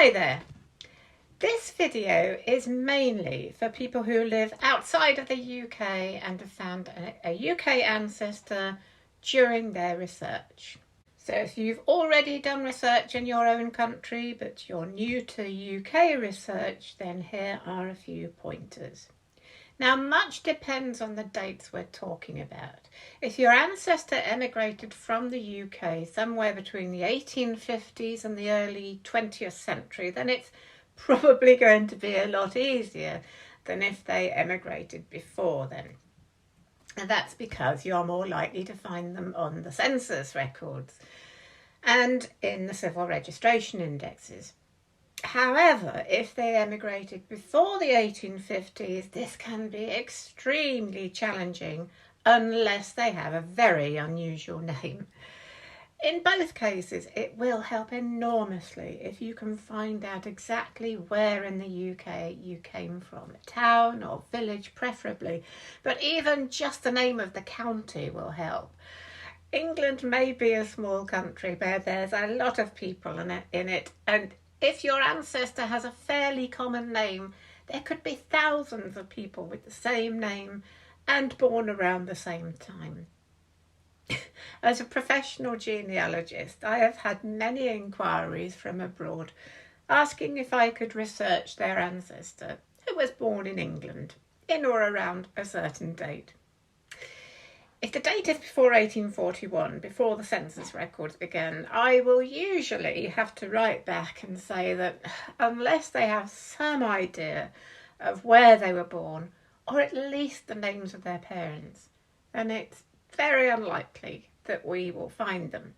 Hi there. This video is mainly for people who live outside of the UK and have found a UK ancestor during their research. So if you've already done research in your own country but you're new to UK research, then here are a few pointers. Now, much depends on the dates we're talking about. If your ancestor emigrated from the UK somewhere between the 1850s and the early 20th century, then it's probably going to be a lot easier than if they emigrated before then. And that's because you're more likely to find them on the census records and in the civil registration indexes. However, if they emigrated before the 1850s, this can be extremely challenging unless they have a very unusual name. In both cases, it will help enormously if you can find out exactly where in the UK you came from, a town or village preferably, but even just the name of the county will help. England may be a small country, but there's a lot of people in it, and if your ancestor has a fairly common name, there could be thousands of people with the same name and born around the same time. As a professional genealogist, I have had many inquiries from abroad asking if I could research their ancestor who was born in England in or around a certain date. If the date is before 1841, before the census records began, I will usually have to write back and say that unless they have some idea of where they were born, or at least the names of their parents, then it's very unlikely that we will find them.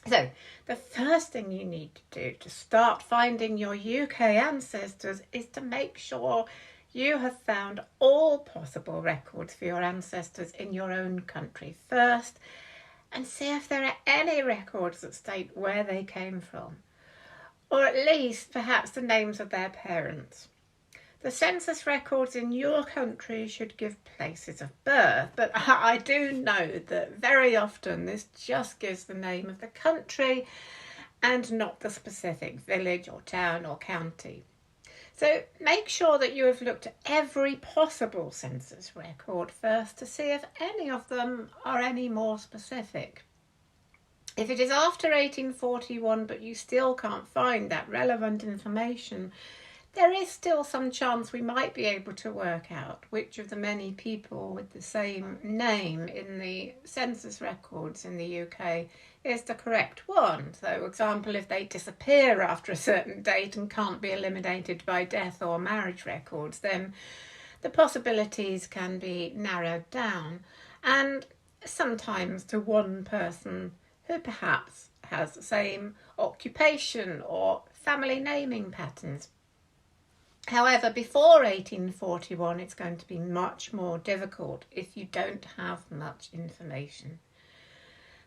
So, the first thing you need to do to start finding your UK ancestors is to make sure you have found all possible records for your ancestors in your own country first, and see if there are any records that state where they came from, or at least perhaps the names of their parents. The census records in your country should give places of birth, but I do know that very often this just gives the name of the country and not the specific village or town or county. So make sure that you have looked at every possible census record first to see if any of them are any more specific. If it is after 1841 but you still can't find that relevant information, there is still some chance we might be able to work out which of the many people with the same name in the census records in the UK is the correct one. So, for example, if they disappear after a certain date and can't be eliminated by death or marriage records, then the possibilities can be narrowed down, and sometimes to one person who perhaps has the same occupation or family naming patterns. However, before 1841, it's going to be much more difficult if you don't have much information.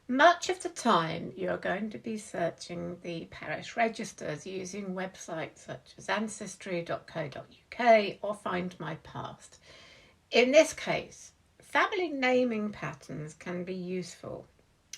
Much of the time, you're going to be searching the parish registers using websites such as ancestry.co.uk or Find My Past. In this case, family naming patterns can be useful.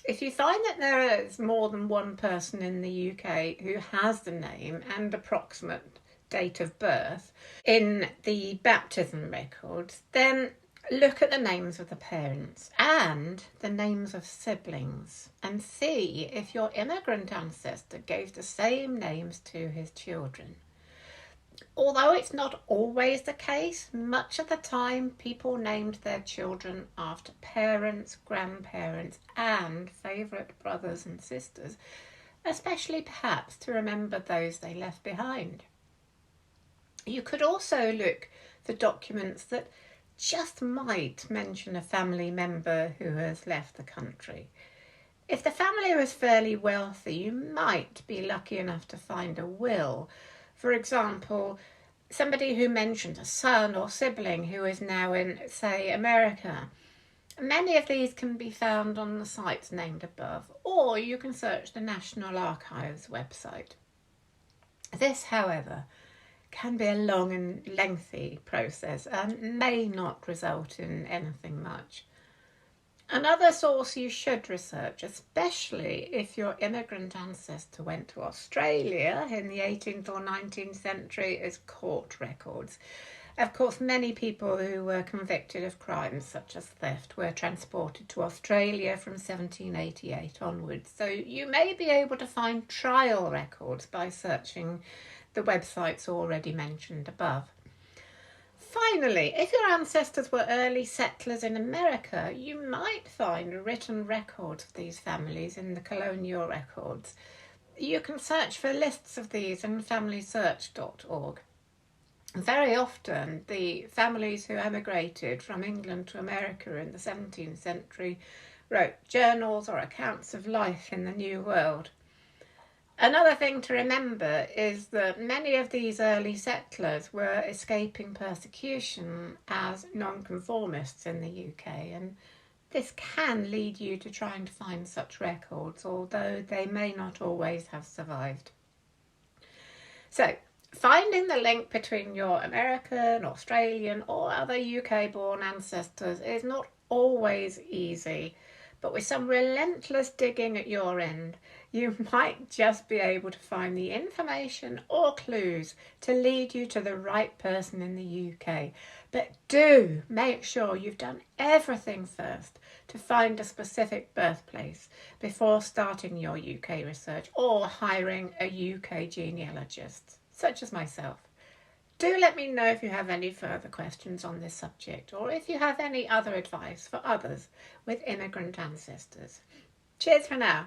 If you find that there is more than one person in the UK who has the name and approximate date of birth in the baptism records, then look at the names of the parents and the names of siblings and see if your immigrant ancestor gave the same names to his children. Although it's not always the case, much of the time people named their children after parents, grandparents and favourite brothers and sisters, especially perhaps to remember those they left behind. You could also look for documents that just might mention a family member who has left the country. If the family was fairly wealthy, you might be lucky enough to find a will. For example, somebody who mentioned a son or sibling who is now in, say, America. Many of these can be found on the sites named above, or you can search the National Archives website. This, however, can be a long and lengthy process and may not result in anything much. Another source you should research, especially if your immigrant ancestor went to Australia in the 18th or 19th century, is court records. Of course, many people who were convicted of crimes such as theft were transported to Australia from 1788 onwards. So you may be able to find trial records by searching the websites already mentioned above. Finally, if your ancestors were early settlers in America, you might find written records of these families in the Colonial Records. You can search for lists of these in familysearch.org. Very often, the families who emigrated from England to America in the 17th century wrote journals or accounts of life in the New World. Another thing to remember is that many of these early settlers were escaping persecution as nonconformists in the UK, and this can lead you to trying to find such records, although they may not always have survived. So, finding the link between your American, Australian, or other UK-born ancestors is not always easy, but with some relentless digging at your end, you might just be able to find the information or clues to lead you to the right person in the UK. But do make sure you've done everything first to find a specific birthplace before starting your UK research or hiring a UK genealogist, such as myself. Do let me know if you have any further questions on this subject, or if you have any other advice for others with immigrant ancestors. Cheers for now.